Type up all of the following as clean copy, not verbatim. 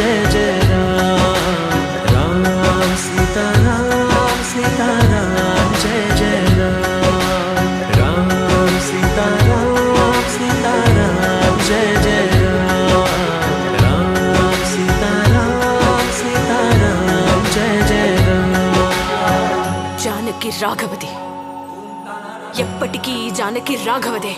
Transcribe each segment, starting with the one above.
जय जय राम राम सीता राम जय जय राम सीता राम जय जय राम सीता राम जय जय जानकी राघवदे ఎప్పటికీ జానకి రాఘవదే.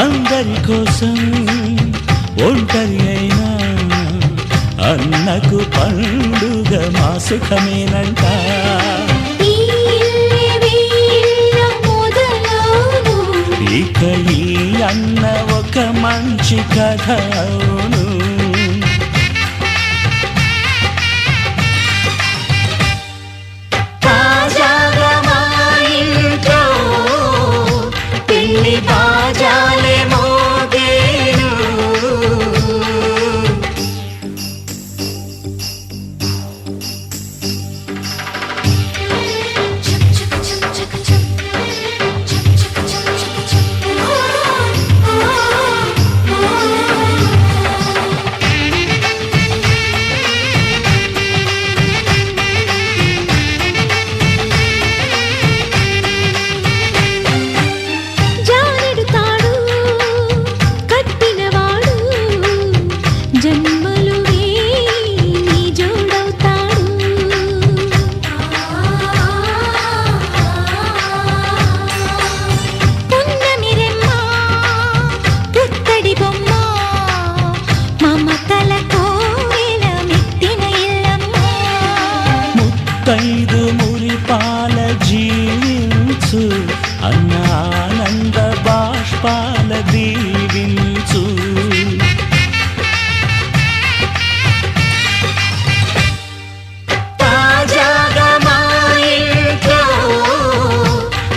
అందరి కోసం ఒంటరి అయినా అన్నకు పండుగ మా సుఖమేనంట. ఇక ఈ అన్న ఒక మంచి కథ అవును. ముత్తైదు మురిపాల జీవించు అన్న ఆనంద బాష్పాల దీవించు. తాజాగా మా ఇంట్లో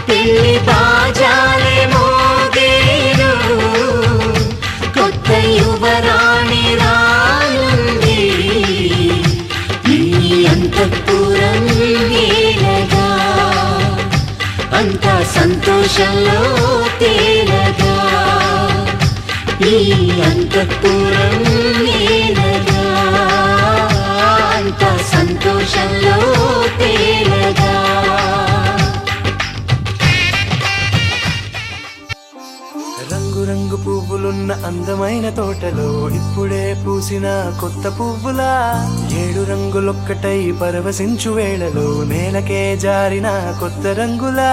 పెళ్లి బాజాలే మోగేను, కొత్త యువరాణి రానుంది ఈ అంతఃపురం ఏలగా, అంతా సంతోషంలో తేలగా. ఈ అంతఃపురం ఏలగా, అంతా సంతోషంలో తేలగా. రంగు రంగు పువ్వులున్న పువ్వులున్న అందమైన తోటలో ఇప్పుడే పూసిన కొత్త పువ్వులా 7 రంగులొక్కటై పరవశించు వేళలో నేలకే జారిన కొత్త రంగులా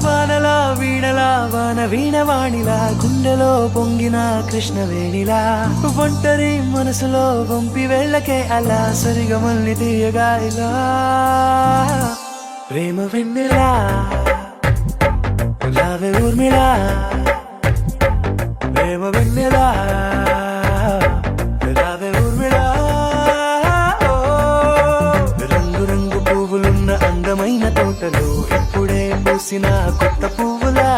వానలా వీణలా వాన వీణవాణిలా గుండెలో పొంగిన కృష్ణవేణిలా ఒంటరి మనసులో వంపి వెళ్ళకే అలా సరిగమల్ని తీయగా ఇలా ప్రేమ వెన్నెలా రావే ఊర్మిళా ప్రేమ వెన్నెలా రావే ఊర్మిళా రంగు రంగు పువ్వులున్న అందమైన తోటలో ఇప్పుడే పూసిన కొత్త పువ్వులా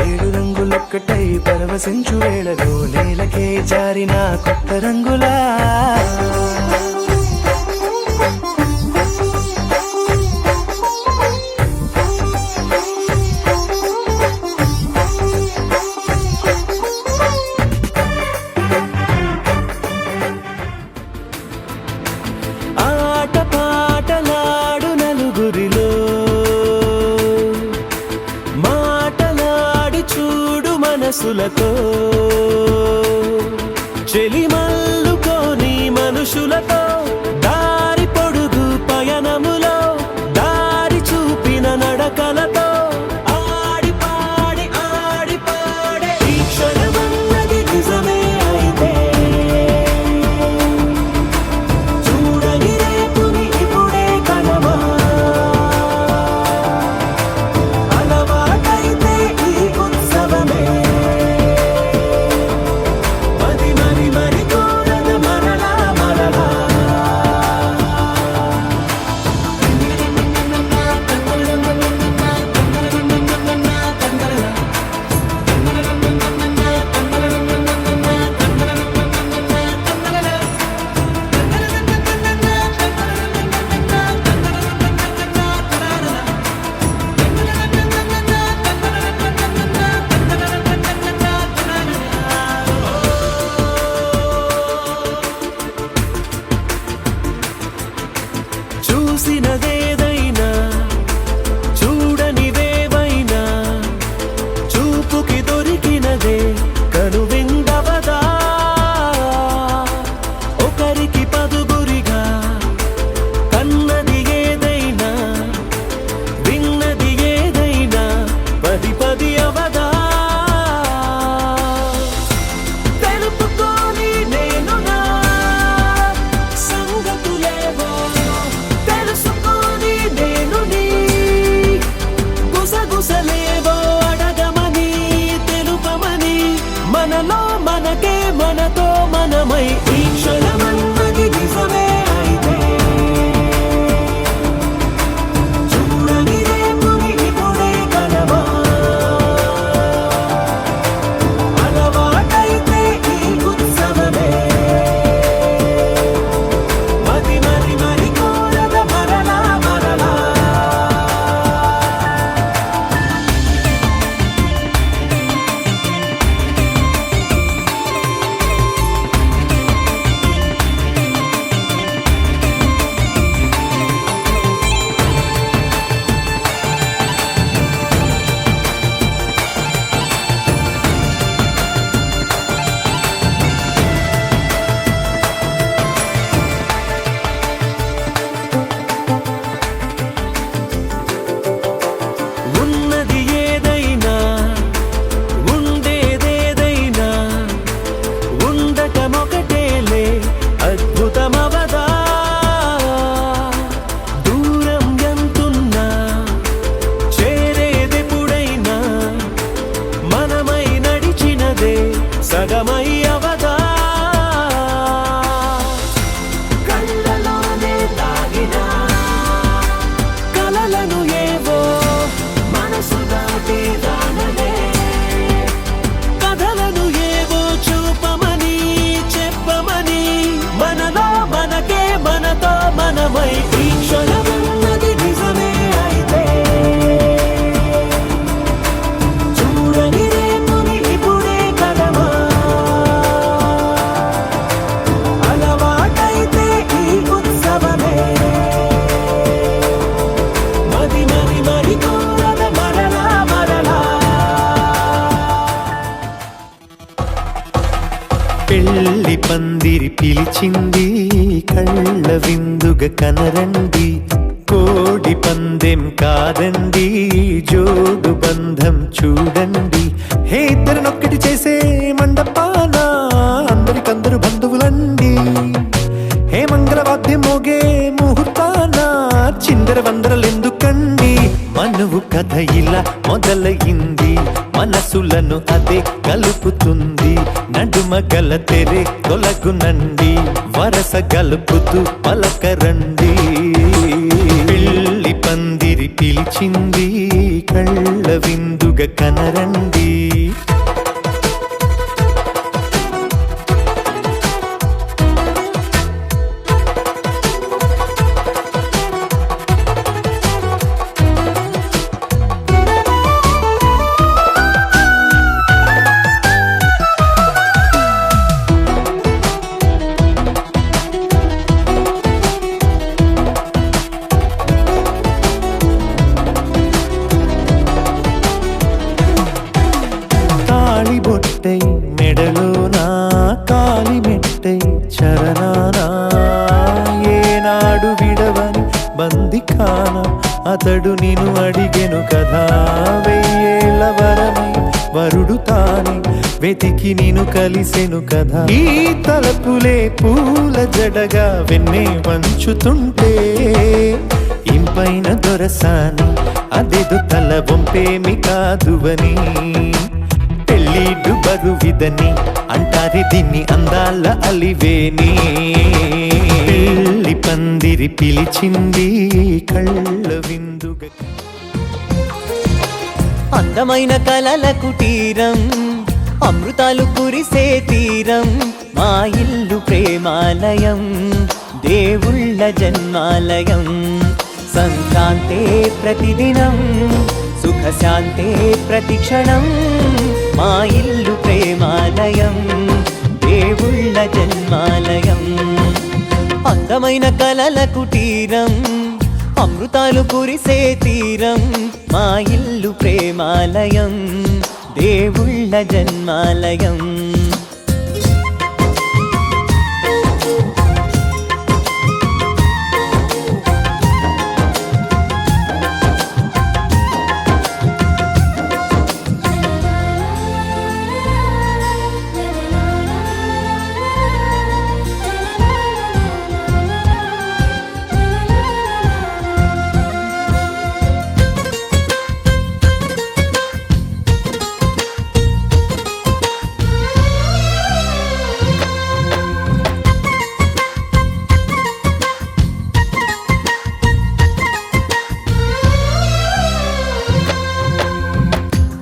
7 రంగులొక్కటై పరవశించు వేళలో నేలకే జారిన కొత్త రంగులా ఆట పాటలాడు నలుగురిలో మాటలాడి చూడు మనసులతో చెలిమల్లుకోని మనుషులతో దారి పొడుగు పయనములో దారి చూపిన నడకలతో ఆడి పాడి ఈ క్షణమన్నది నిజమే అయితే చూడని రేపుని ఇప్పుడే కనవా అలవాటైతే ఈ ఉత్సవమే మరి కోరద మరలా పిలిచింది కళ్ళ విందుగా కనరండి కోడి పందెం కాదండి జోడు బంధం చూడండి హే ఇద్దరినొక్కటి చేసే మండపాన అందరికందరు బంధువులండి హే మంగళవాద్యం మోగే ముహూర్తాన చిందర వందరలెందుకండి మనువు కథ ఇలా మొదలయింది మనసులను అదే కలుపుతుంది నడుమ గల తెరే తొలగునండి వరస గలుపుతూ పలకరండి పెళ్లి పందిరి పిలిచింది కళ్ళ విందుగా కనరండి బొట్టై మెడలోనా కాలి మెట్టై చరణానా ఏనాడు విడవని బందికాన అతడు నిన్ను అడిగెను కదా వెయ్యేళ్ళ వరమై వరుడు తానే వెతికి నిన్ను కలిసెను కదా ఈ తలపులే పూల జడగా వెన్నే వంచుతుంటే ఇంపైన దొరసాని అదేదో తల వంపేమి కాదువని పెళ్ళిడు బరువిదని అంటారే దీన్ని అందాల అలివేని పెళ్లి పందిరి పిలిచింది కళ్ళ విందుగా అందమైన కలల కుటీరం అమృతాలు కురిసే తీరం మా ఇల్లు ప్రేమాలయం దేవుళ్ళ జన్మాలయం సంక్రాంతే ప్రతిదినం సుఖశాంతే ప్రతిక్షణం మా ఇల్లు ప్రేమాలయం దేవుళ్ళ జన్మాలయం అందమైన కలల కుటీరం అమృతాలు కురిసే తీరం మా ఇల్లు ప్రేమాలయం దేవుళ్ళ జన్మాలయం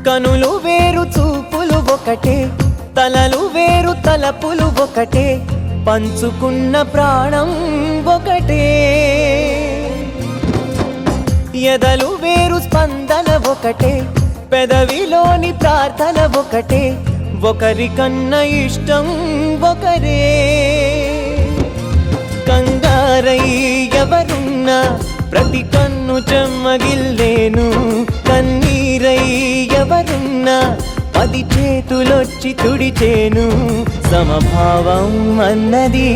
కనులు వేరు చూపులు ఒకటే తలలు వేరు తలపులు ఒకటే పంచుకున్న ప్రాణం ఒకటే ఎదలు వేరు స్పందన ఒకటే పెదవిలోని ప్రార్థన ఒకటే ఒకరికన్నా ఇష్టం ఒకరే కంగారై ఎవరున్నా ప్రతి కన్ను చెమ్మగిల్లేను కన్నీరై ఎవరున్నా 10 చేతులొచ్చి తుడిచేను సమభావం అన్నది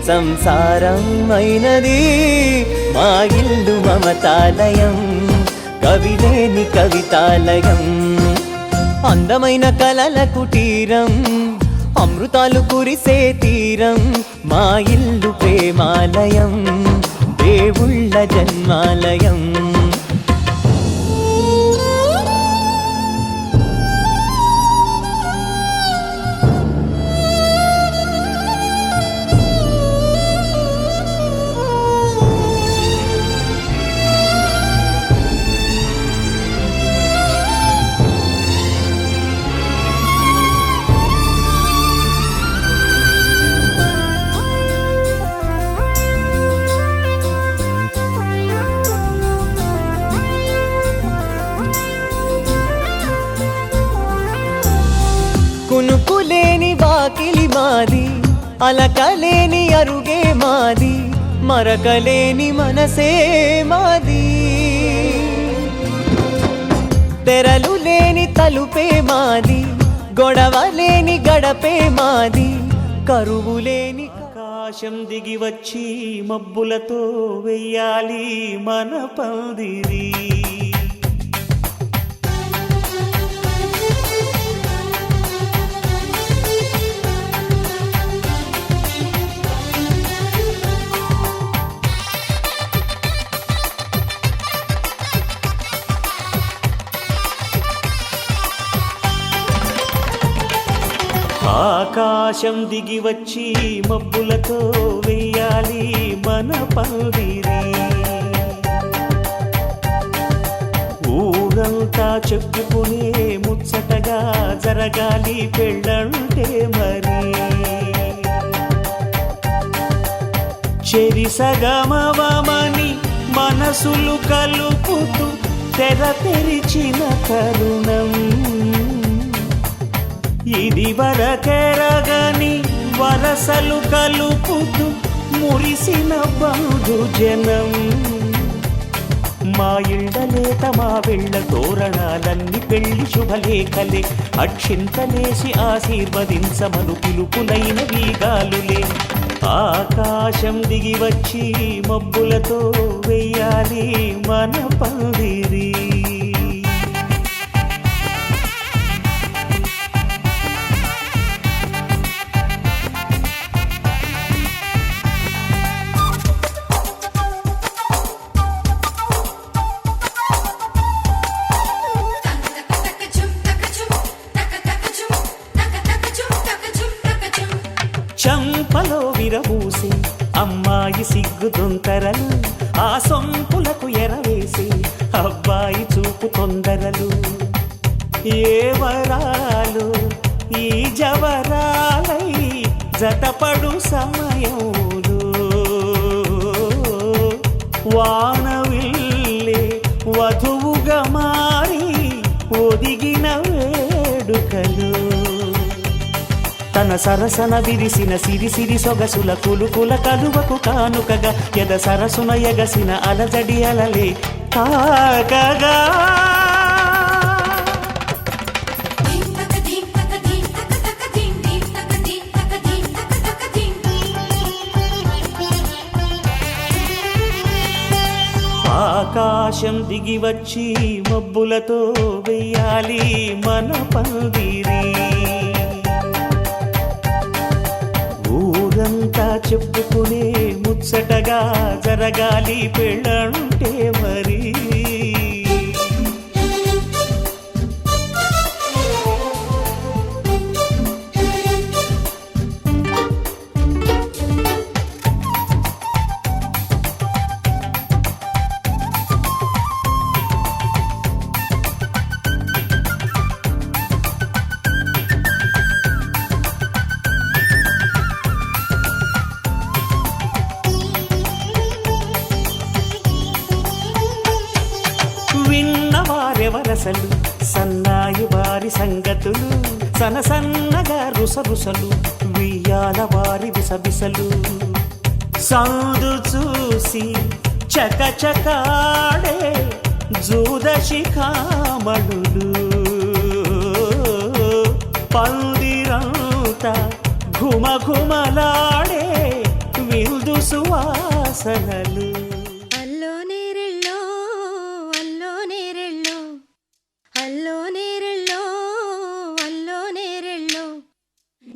సంసారం అయినది మా ఇల్లు మమతాలయం కవిలేని కవితాలయం అందమైన కలల కుటీరం అమృతాలు కురిసే తీరం మా ఇల్లు ప్రేమాలయం దేవుళ్ళ జన్మాలయం కునుకులేని వాకిలి మాది అలకలేని అరుగే మాది మరకలేని మనసే మాది తెరలు లేని తలుపే మాది గొడవ లేని గడపే మాది కరువు లేని ఆకాశం దిగి వచ్చి మబ్బులతో వెయ్యాలి మన పందిరి. ఆకాశం దిగి వచ్చి మబ్బులతో వెయ్యాలి మన పందిరి. ఊరంతా చెప్పుకునే ముచ్చటగా జరగాలి పెళ్ళంటే మరి. చెరిసగమవమని మనసులు కలుపుతూ తెర తెరిచిన తరుణం. ఇది వరకెరగని వరసలు కలుపుతూ మురిసిన బంధుజనం. మా ఇళ్ళలేత మా వెళ్ళ తోరణాలన్నీ పెళ్లి శుభలేఖలే. అక్షింతలేసి ఆశీర్వదించమను పిలుపులైన వీగాలులే. ఆకాశం దిగి వచ్చి మబ్బులతో వెయ్యాలి మన పందిరి. చంపలో విరబూసి అమ్మాయి సిగ్గుదొంతరలు. ఆ సొంపులకు ఎరవేసి అబ్బాయి చూపు తొందరలు. ఏ వరాలు ఈ జవరాలై జతపడు సమయంలో. వానవిల్లే వధువుగా మారి ఒదిగిన వేడుకలు. తన సరసన విరిసిన సిరిసిరి సొగసుల కులుకుల కలువకు కానుకగా ఎద సరసున ఎగసిన అలజడి అలలే తాకగా. ఆకాశం దిగి వచ్చి మబ్బులతో వెయ్యాలి మన పందిరి. ఊరంతా చెప్పుకునే ముచ్చటగా జరగాలి పెళ్ళంటే మరి. విన్నవారెవరసలు సన్నాయి వారి సంగతులు. సనసన్నగా రుసరుసలు వియ్యాల వారి విసవిసలు. సందు చూసి చకచకాడే జూదశిఖామణులు. పందిరంతా ఘుమఘుమలాడే విందు సువాసనలు.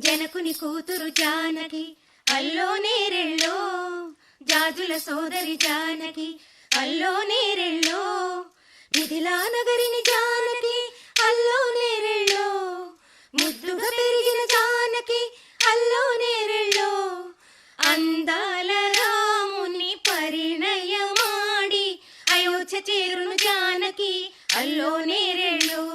జనకుని కూతురు జానకి అల్లో నేరెళ్ళో. జాజుల సోదరి జానకి అల్లో నేరెళ్ళో. మిథిలా నగరిని జానకి అల్లో నేరెళ్ళో. ముద్దుగా పెరిగిన జానకి అల్లో నేరెళ్ళో. అందాల రాముని పరిణయమాడి అయోధ్య చేరును జానకి అల్లో నేరెళ్ళో.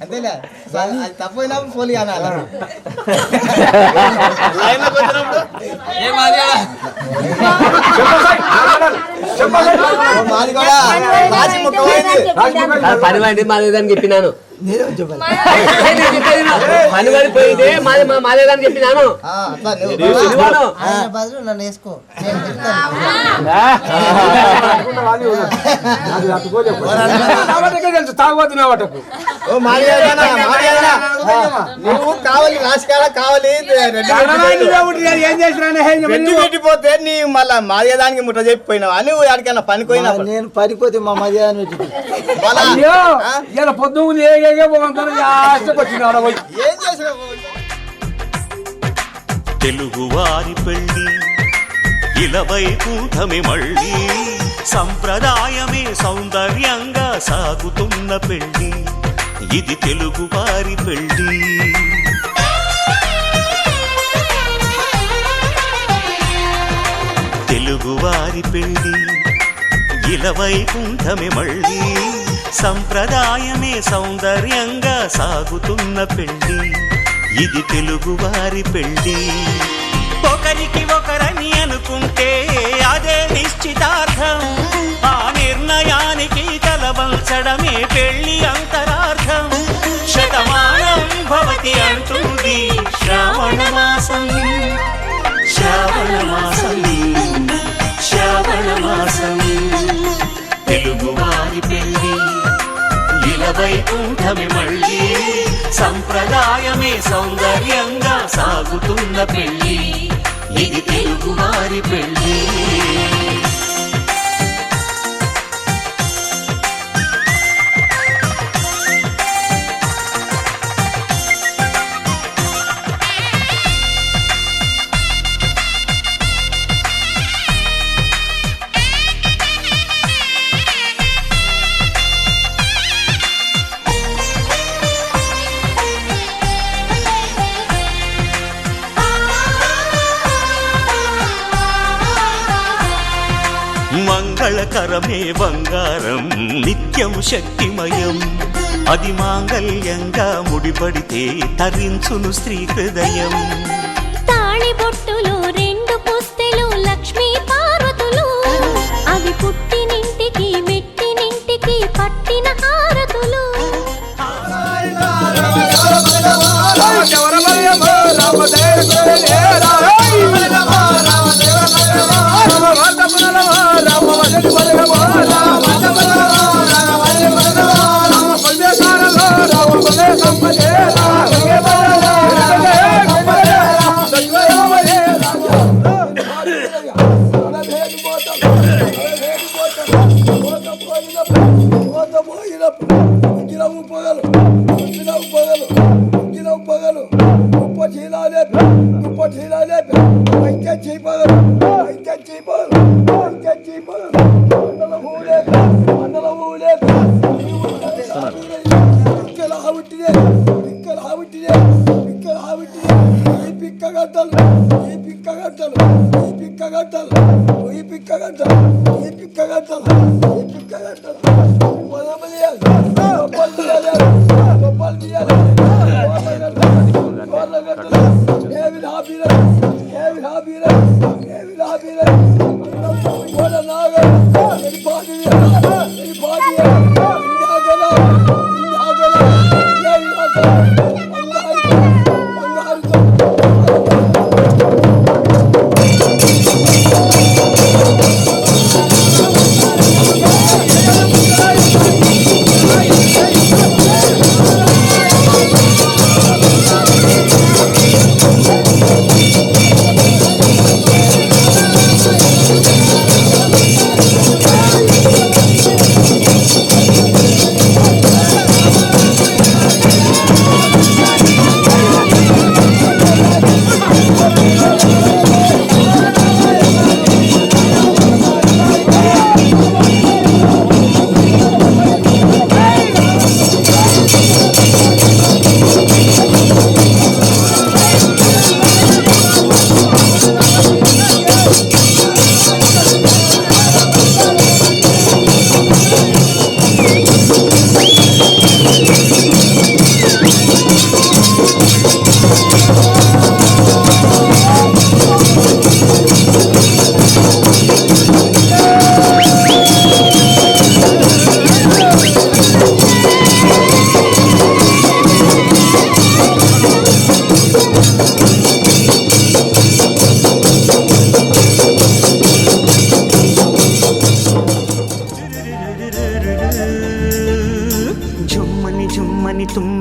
అంతేలే అది తప్పైనప్పుడు పోలి అనాలి. మాది కూడా రాసి ముక్క పోయింది. పని పడి మాదేదని చెప్పినాను. పని పడిపోయింది మాదేదని చెప్పినాను. బదులు నన్ను వేసుకో. నువ్వు కావాలి రాసికాడ కావాలి ఏం చేసినా పెట్టిపోతే నీ మళ్ళా మాదేదానికి ముట్ట చెప్పిపోయినావా నువ్వు ఎక్కడికైనా పనిపోయినా? నేను పడిపోతే మా మధ్యాహ్నం ఇలా పొద్దున్న ఏం చేసినావు? తెలుగువారి పెళ్ళి ఇలవై కూటమి మళ్ళీ సంప్రదాయమే సౌందర్యంగా సాగుతున్న పెళ్ళి ఇది తెలుగువారి పెళ్ళి. తెలుగువారి పెళ్ళి ఇలవై కూటమి మళ్ళీ సంప్రదాయమే సౌందర్యంగా సాగుతున్న పెళ్ళి ఇది తెలుగువారి పెళ్ళి. ఒకరికి ఒకరని అనుకుంటే అదే నిశ్చితార్థం. ఆ నిర్ణయానికి తలవంచడమే పెళ్ళి అంతరార్థం. శతమానం భవతి అంటుంది శ్రావణ మాసం, శ్రావణ మాసం, శ్రావణ మాసం. తెలుగువారి పెళ్ళి ఇలవై కూటమి మళ్ళీ సంప్రదాయమే సౌందర్యంగా సాగుతున్న పెళ్ళి ఇది తెలుగువారి పెళ్ళి. మంగళకరమే బంగారం నిత్యం శక్తిమయం. అది మాంగళ్యంగా ముడిపడితే తరించును స్త్రీ హృదయం. తాళి బొట్టులు రెండు పుస్తెలు లక్ష్మీ పార్వతులు అవి పుట్టినింటికి మెట్టినింటికి పట్టిన హారతులు.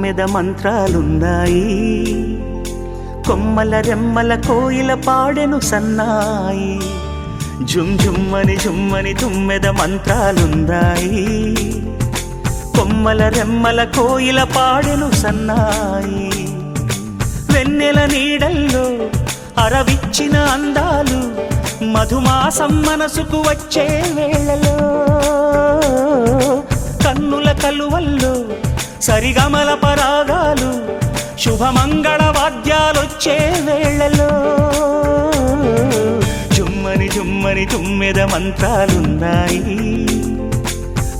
తుమ్మెద మంత్రాలున్నాయి, కొమ్మల రెమ్మల కోయిల పాడెను సన్నాయి. జుమ్ జుమ్మని జుమ్మని తుమ్మెద మంత్రాలున్నాయి, కొమ్మల రెమ్మల కోయిల పాడెను సన్నాయి. వెన్నెల నీడల్లో అరవిచ్చిన అందాలు మధుమాసం మనసుకు వచ్చే వేళలో, కన్నుల కలువల్లో సరిగమల పరాగాలు శుభమంగళ వాద్యాలొచ్చే వేళలో. జుమ్మని జుమ్మని తుమ్మెద మంత్రాలున్నాయి,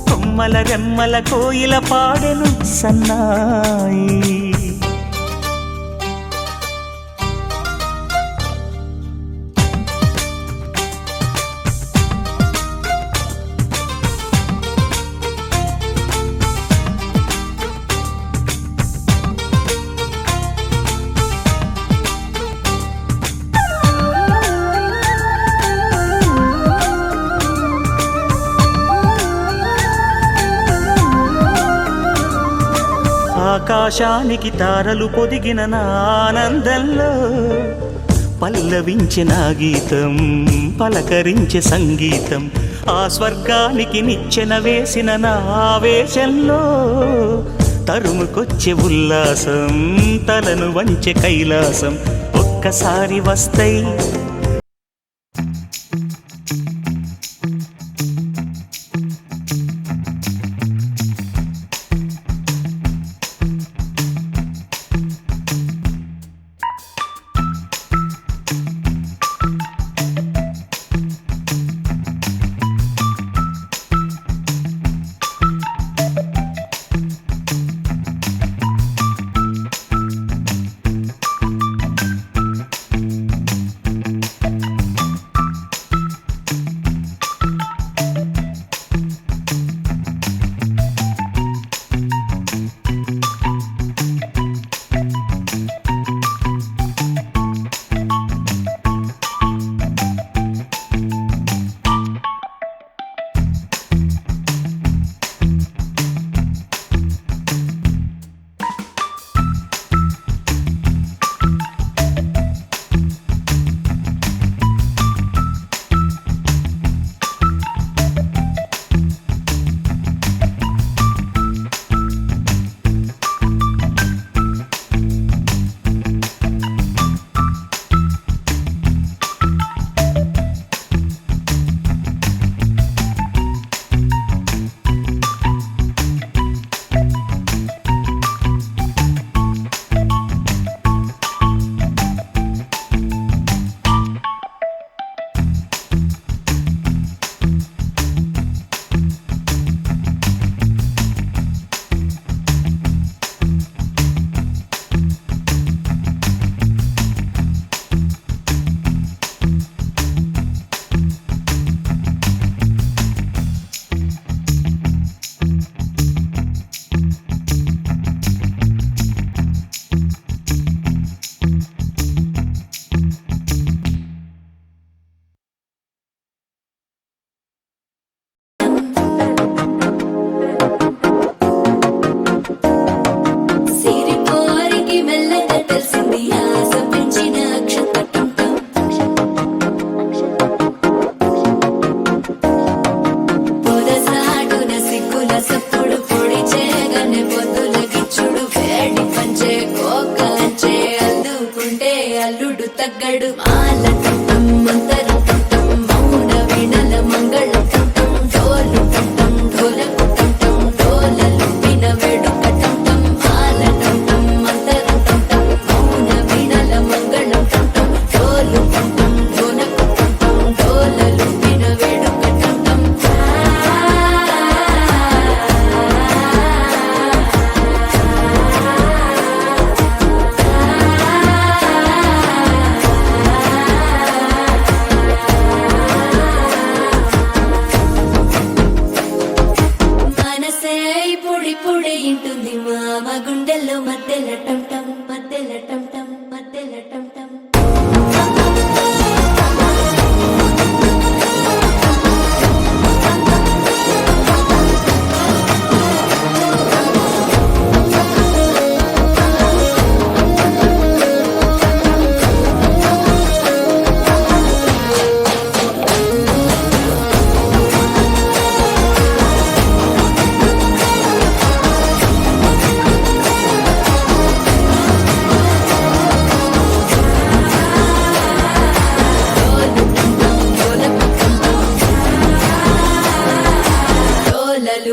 కొమ్మల రెమ్మల కోయిల పాడెను సన్నాయి. ఆకాశానికి తారలు పొదిగిన నా ఆనందంలో పల్లవించే నా గీతం, పలకరించే సంగీతం. ఆ స్వర్గానికి నిచ్చెన వేసిన నా ఆవేశంలో తరుముకొచ్చే ఉల్లాసం, తలను వంచే కైలాసం ఒక్కసారి వస్తాయి.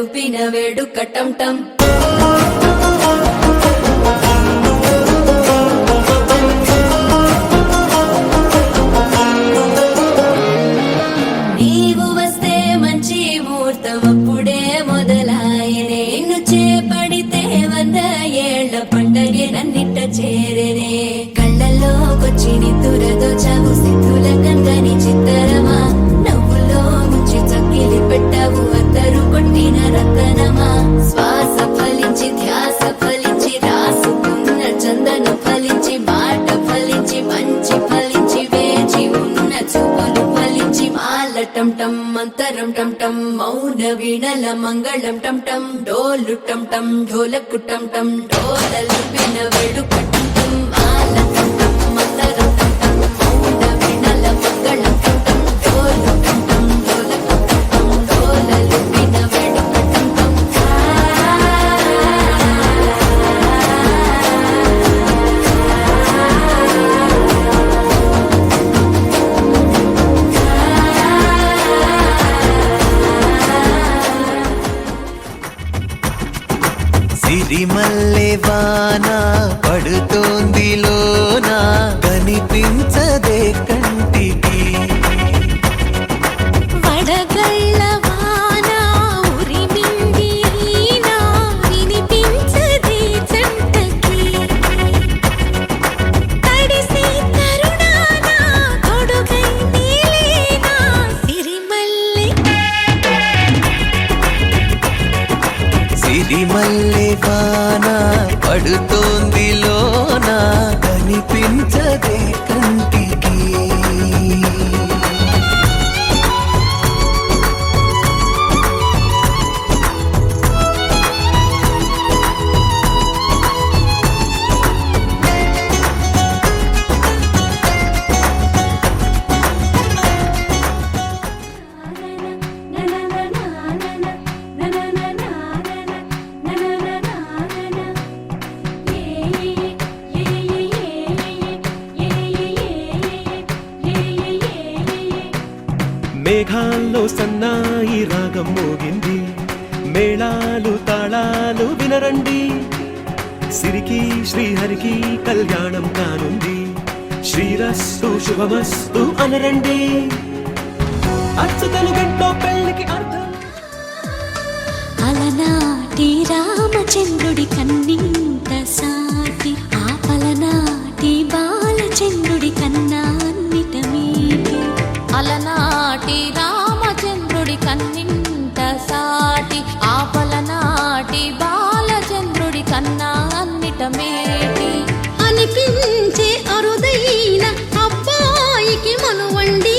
లుపిన వేడుక టం టం నీవు వస్తే మంచి ముహూర్తం అప్పుడే మొదలాయనే నిన్ను చేపడితే 100 ఏళ్ల పండగే నన్నిట్ట చేరేనే కళ్ళల్లోకొచ్చి నిద్దురదోచావు సిద్ధుల కందని చిత్తరమా నవ్వులో ముంచి చక్కిలి పెట్టావు అద్దరు కొట్టిన రతనమా శ్వాస ఫలించి ధ్యాస ఫలించి రాసుకున్న చందను ఫలించి మాట ఫలించి మంచి ఫలించి వేచి ఉన్న చూపులు ఫలించి మాల టం టం మంతరం టం టం మౌన వీణల మంగళం టం టం డోలు టం టం ఢోలకు టం టం డోలలు విన వేడుక టం టం మాల టం టం మంతరం టం టం మౌన వీణల మంగళం టం టం డోలు టం టం ఢోలకు టం టం డోలలు విన వేడుక టం టం సిరిమల్లె వాన పడుతోంది లోన కనిపించదే కంటికి వడగళ్ళ వాన ఉరిమింది అయినా వినిపించదే జంటకి తడిసి తరుణాన కొడుకై నీలేనా సిరిమల్లె సిరిమల్లె వాన పడుతోంది లోన కనిపించదే కంటికి మేఘాల్లో సన్నాయి రాగం మోగింది మేళాలు తాళాలు వినరండి సిరికి శ్రీహరికి కళ్యాణం కానుంది శ్రీరస్తు శుభమస్తు అనరండి అచ్చు తెలుగింట్లో పెళ్లికి అర్థం అలనాటి రామచంద్రుడి కన్నింత సాటి ఆపలనాటి బాలచంద్రుడి కన్నా అన్నిట మీటి అలనాటి రామచంద్రుడి కన్నింత సాటి ఆపలనాటి బాలచంద్రుడి కన్నా అన్నిట మేటి అనిపించే అరుదైన అబ్బాయికి మనువండి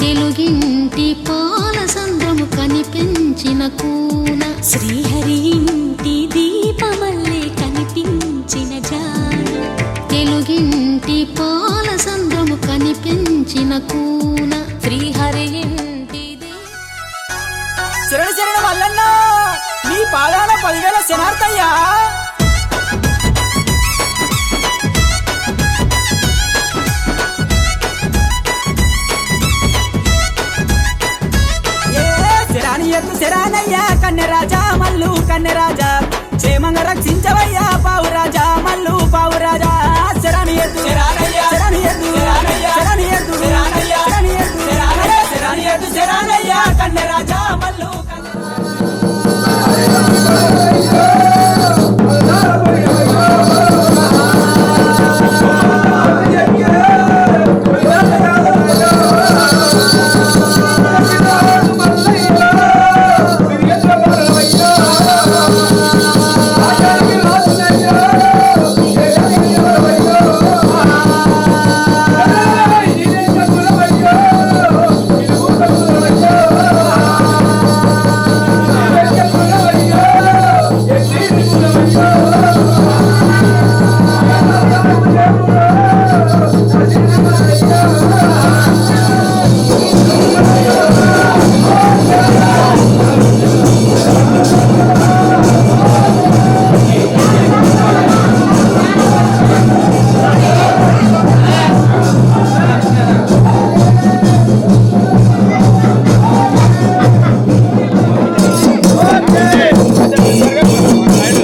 తెలుగింటి పాల సంద్రము కనిపించిన కూన శ్రీహరి ఇంటి దీపమల్లే కనిపించిన జాన తెలుగింటి పాల సంద్రము కనిపించిన కూన శ్రీహరి ఇంటి శరణ శరణ మల్లన్న నీ పాదాల 10,000 శనార్థయ్యా శరానయ్యా కన్నెరాజా మల్లు కన్నెరాజా క్షేమంగా రక్షించవయ్యా పావురాజా మల్లు పావురాజా శరణి ఎద్దు శరణి ఎద్దు శరణి ఎద్దు శరణి ఎద్దు శరణయ్యా కన్నెరాజా మల్లు రాజా ప్లేస్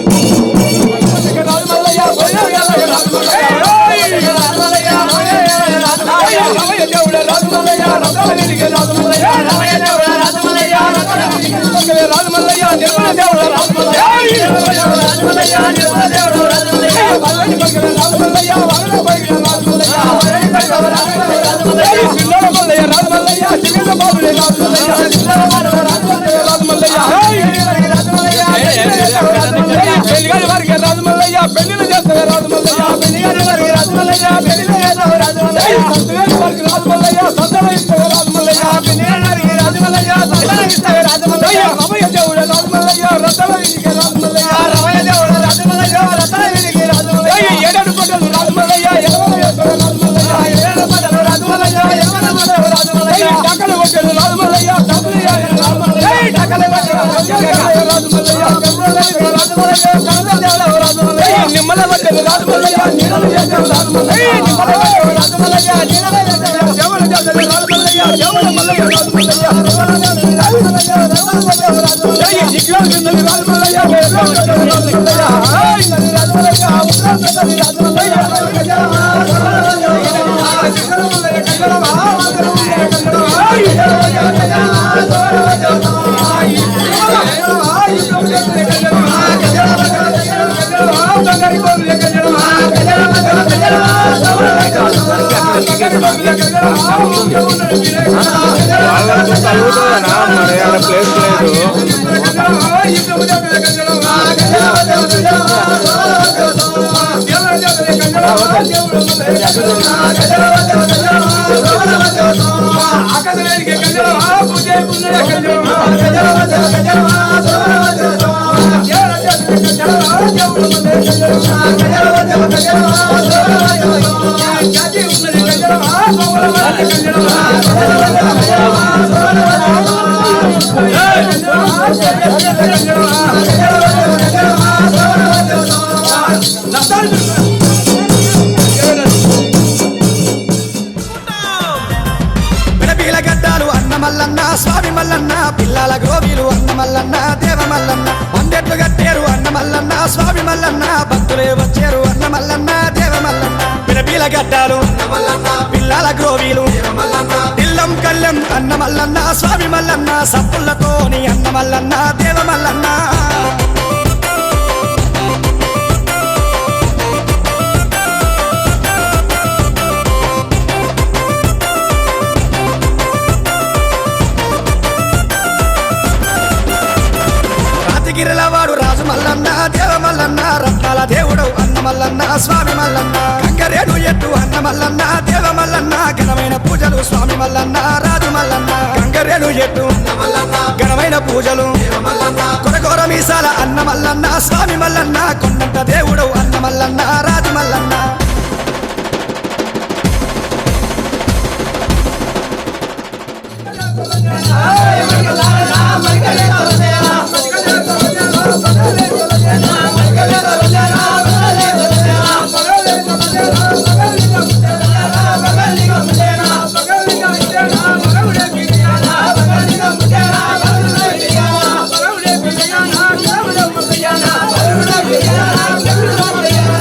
గడ్డాలు అన్న మల్లన్న స్వామి మల్లన్న పిల్లల గోవిలు అన్న మల్లన్న దేవ మల్లన్న వందెట్లు కట్టారు అన్న మల్లన్న స్వామి మల్లన్న భక్తులే వచ్చారు అన్న మల్లన్న దేవ మల్లన్న పిలపిల గడ్డాలు పిల్లల గ్రోవీలు పిల్లం కళ్ళెం అన్న మల్లన్న స్వామి మల్లన్న సప్పులతోని అన్న మల్లన్న దేవ మల్లన్న గిరిలవాడు రాజు మల్లన్న దేవ మల్లన్న రత్నాల దేవుడు అన్న మల్లన్న స్వామి మల్లన్న కంకరేడు ఎట్టు అన్న మల్లన్న దేవ మల్లన్న ఘనమైన పూజలు స్వామి మల్లన్న రాజు మల్లన్న కంకరేడు ఎట్టు ఘనమైన పూజలు కొరకొర మీసాల అన్న మల్లన్న స్వామి మల్లన్న కొండంత దేవుడు అన్న మల్లన్న రాజు మల్లన్న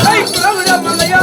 Hey,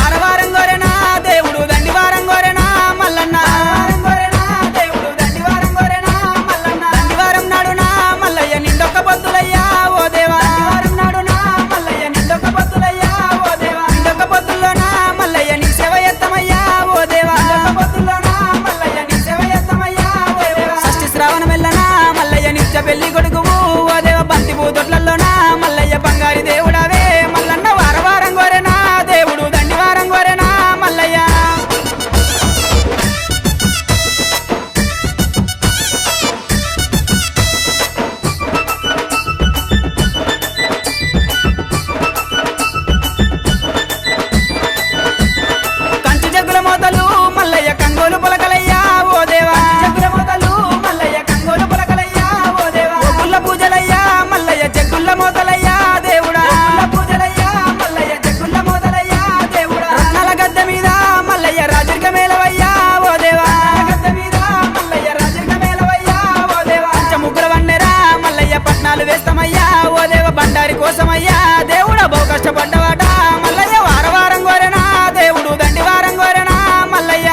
వారం గోరెనా దేవుడు దండి వారం గోరెనా మల్లన్న దేవుడు దండి వారం గోరెనా మల్లన్న దండి వారం నాడునా మల్లయ్య నిండొక్క పొద్దులయ్యా ఓ దేవా వారం నాడునా మల్లయ్య నిండొక్క పొద్దులయ్యా ఓ దేవా నిండొక్క పొద్దుల్లోనా మల్లయ్య నీ సేవ ఎత్తమయ్యా ఓ దేవా పొద్దుల్లోనా మల్లయ్య నీ సేవ ఎత్తమయ్యా ఓ దేవా షష్ఠి శ్రావణ మెల్లనా మల్లయ్య నిత్య పెళ్లి కొడుకువు ఓ దేవ బంతి పూతొట్లలోనా మల్లయ్య బంగారి దేవుడవే మల్లన్న వారం గోరెనా దేవుడు దండి వారం గోరెనా మల్లయ్య కంచు జగ్గుల మోతలు మల్లయ్య కంగోలు పొలకలయ్యా ఓ దేవా జగ్గుల మోతలు మల్లయ్య కంగోలు పొలకలయ్యా ఓ దేవా గుల్ల పూజలయ్యా మల్లయ్య జగ్గుల్ల మోతలయ్యా దేవుడా పూజలయ్యా మల్లయ్య జగ్గుల్ల మోతలయ్యా దేవుడా రత్నాల గద్దె మీద మల్లయ్య రాజరిక మేలవయ్యా ఓ దేవా గద్దె మీద మల్లయ్య రాజరిక మేలవయ్యా ఓ దేవా పంచ ముగ్గుల వన్నెరా మల్లయ్య పట్నాలు వేస్తామయ్యా ఓ దేవ బండారి కోసమయ్యా దేవుడా బహు కష్టపడ్డవాట మల్లయ్య వారం గోరెనా దేవుడు దండి వారం గోరెనా మల్లయ్య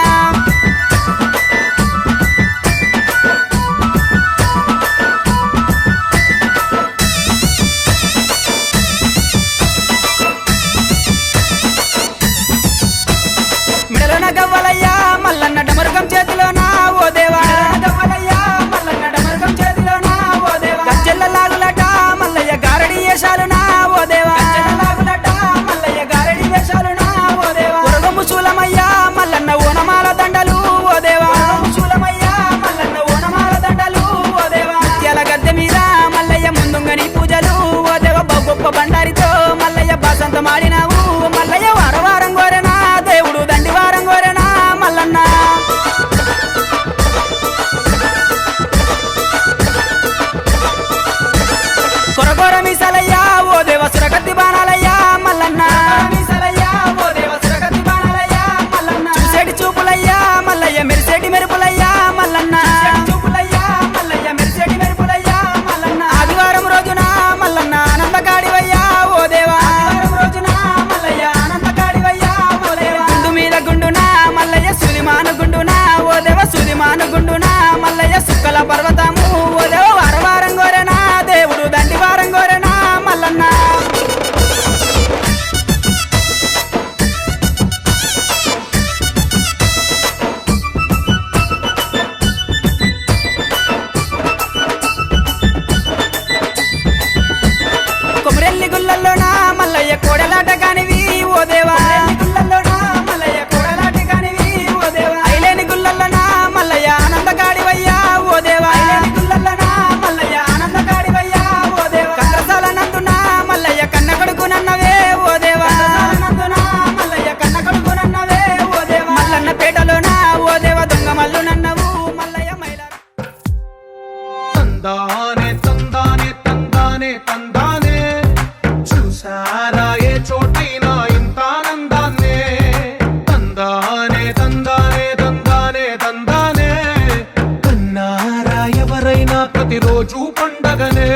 మెడలోన గవ్వలయ్యా మల్లన్న డమరుగం చేతిలోనా ఓ దేవా గవ్వలయ్యా మల్లన్న డమరుగం చేతిలోనా ఓ దేవా గజ్జెల్ల లాగులట మల్లయ్య గారడి వేషాలునా ఓ దేవా లాగులట మల్లయ్య గారడి వేషాలునా ఓ దేవా ఉరగము శూలమయ్యా మల్లన్న ఓనమాల దండలు ఓ దేవా శూలమయ్యా మల్లన్న ఓనమాల దండలు ఓ దేవా ముత్యాల గద్దె మీద మల్లయ్య ముందుంగని పూజలు ఓ దేవ బహు గొప్ప బండారితో మల్లయ్య బాసంతమాడినావు మల్లయ్య వారం గోరెనా దేవుడు దండి వారం గోరెనా మల్లన్న కొరకొర మీసాలయ్యా ఓ దేవ సురగతి బాణాలయ్యా మల్లన్న మీసాలయ్యా ఓ దేవ సురగతి బాణాలయ్యా మల్లన్న చూసేటి చూపులయ్యా మల్లయ్య మెరిసేటి మెరుపులయ్యా మల్లన్న చూపులయ్యా మల్లయ్య మెరిసేటి మెరుపులయ్యా మల్లన్న ఆదివారం రోజున మల్లన్న ఆనందకాడివయ్యా ఓ దేవా ఆదివారం రోజున మల్లయ్య ఆనందకాడివయ్యా ఓ దేవా గుండు మీద గుండునా మల్లయ్య సుదిమాను గుండునా ఓ దేవ సుదిమాను గుండునా మల్లయ్య సుక్కల పర్వతము ఓ దేవ వారం గోరెనా దేవుడు దండి వారం గోరెనా మల్లన్న కొమరెల్లి గుల్లల్లోనా మల్లయ్య కోడలాట కానివి ఓ దేవా గుల్లల్లోనా మల్లయ్య కోడలాట కానివి ఓ దేవా ఐలేని గుల్లల్లోనా మల్లయ్య ఆనందకాడివయ్యా ఓ దేవా రోజు పండగనే